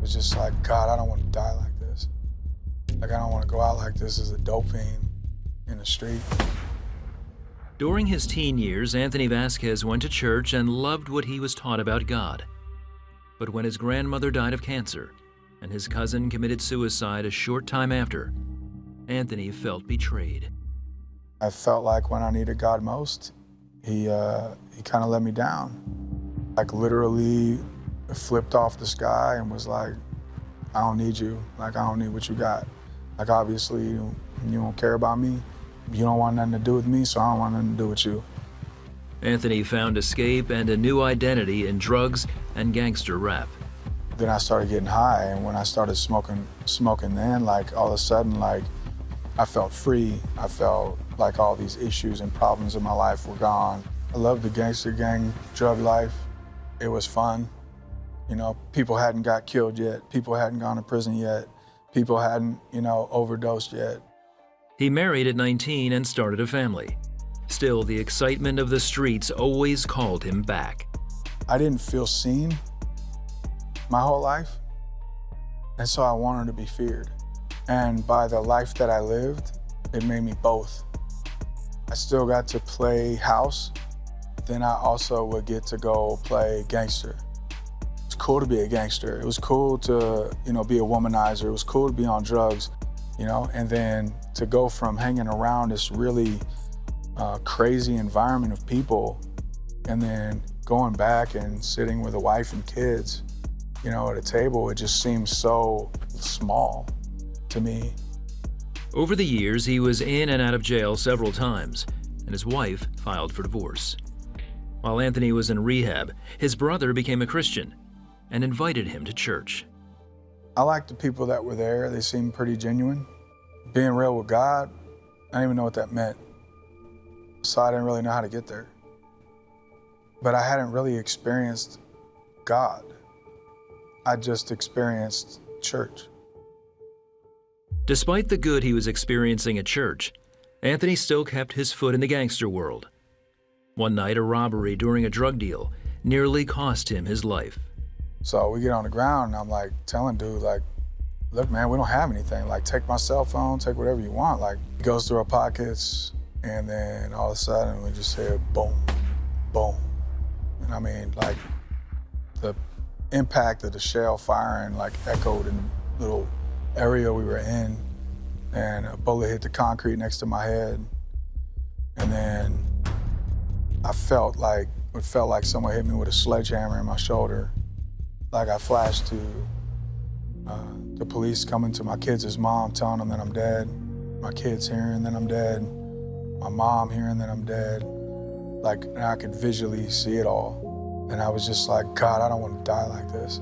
was just like, God, I don't want to die like this. Like, I don't want to go out like this as a dope fiend in the street. During his teen years, Anthony Vasquez went to church and loved what he was taught about God. But when his grandmother died of cancer and his cousin committed suicide a short time after, Anthony felt betrayed. I felt like when I needed God most, he kind of let me down. Like literally flipped off the sky and was like, I don't need you. Like, I don't need what you got. Like, obviously, you don't care about me. You don't want nothing to do with me, so I don't want nothing to do with you. Anthony found escape and a new identity in drugs and gangster rap. Then I started getting high, and when I started smoking then, like, all of a sudden, like, I felt free. I felt like all these issues and problems in my life were gone. I loved the gangster gang drug life. It was fun. You know, people hadn't got killed yet. People hadn't gone to prison yet. People hadn't, overdosed yet. He married at 19 and started a family. Still, the excitement of the streets always called him back. I didn't feel seen my whole life, and so I wanted to be feared. And by the life that I lived, it made me both. I still got to play house, then I also would get to go play gangster. It's cool to be a gangster. It was cool to, be a womanizer. It was cool to be on drugs, and then to go from hanging around this really crazy environment of people and then going back and sitting with a wife and kids, at a table, it just seems so small to me. Over the years, he was in and out of jail several times, and his wife filed for divorce. While Anthony was in rehab, his brother became a Christian and invited him to church. I liked the people that were there. They seemed pretty genuine. Being real with God, I didn't even know what that meant, so I didn't really know how to get there. But I hadn't really experienced God. I just experienced church. Despite the good he was experiencing at church, Anthony still kept his foot in the gangster world. One night, a robbery during a drug deal nearly cost him his life. So we get on the ground, and I'm like telling dude, like, look, man, we don't have anything. Like, take my cell phone, take whatever you want. Like, he goes through our pockets, and then all of a sudden, we just hear boom, boom. And I mean, like, the impact of the shell firing, like, echoed in the little area we were in, and a bullet hit the concrete next to my head. And then I felt like someone hit me with a sledgehammer in my shoulder. Like, I flashed to the police coming to my kids' mom, telling them that I'm dead. My kids hearing that I'm dead. My mom hearing that I'm dead. Like, and I could visually see it all. And I was just like, God, I don't want to die like this.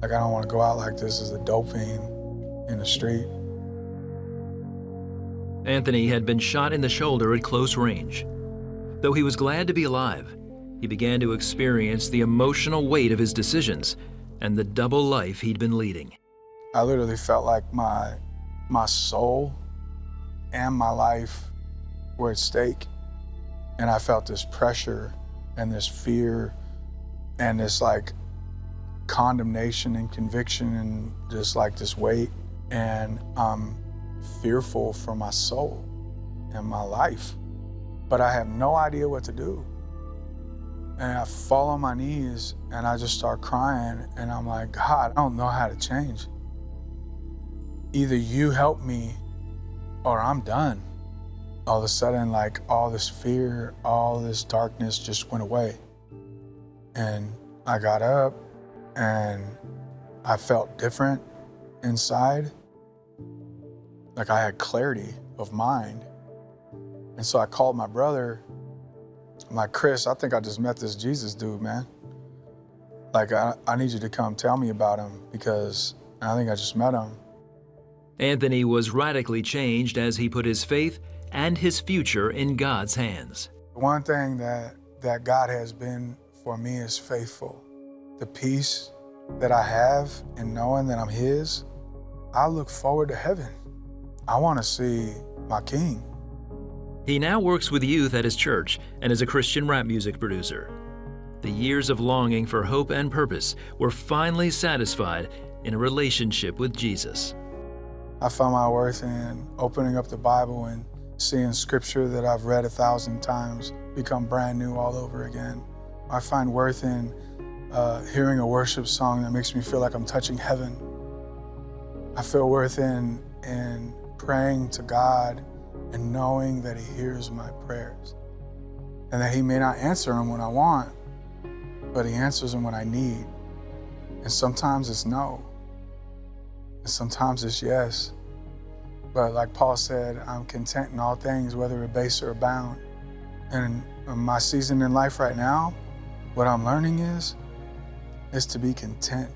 Like, I don't want to go out like this as a dope fiend in the street. Anthony had been shot in the shoulder at close range. Though he was glad to be alive, he began to experience the emotional weight of his decisions and the double life he'd been leading. I literally felt like my soul and my life were at stake. And I felt this pressure and this fear and this like condemnation and conviction and just like this weight. And I'm fearful for my soul and my life, but I have no idea what to do. And I fall on my knees and I just start crying, and I'm like, God, I don't know how to change. Either you help me or I'm done. All of a sudden, like, all this fear, all this darkness just went away. And I got up and I felt different inside. Like, I had clarity of mind. And so I called my brother. I'm like, Chris, I think I just met this Jesus dude, man. Like, I need you to come tell me about him because I think I just met him. Anthony was radically changed as he put his faith and his future in God's hands. One thing that God has been for me is faithful. The peace that I have in knowing that I'm His, I look forward to heaven. I want to see my King. He now works with youth at his church and is a Christian rap music producer. The years of longing for hope and purpose were finally satisfied in a relationship with Jesus. I found my worth in opening up the Bible and seeing scripture that I've read 1,000 times become brand new all over again. I find worth in hearing a worship song that makes me feel like I'm touching heaven. I feel worth in praying to God and knowing that He hears my prayers and that He may not answer them when I want, but He answers them when I need. And sometimes it's no, and sometimes it's yes. But like Paul said, I'm content in all things, whether abase or abound. And in my season in life right now, what I'm learning is to be content.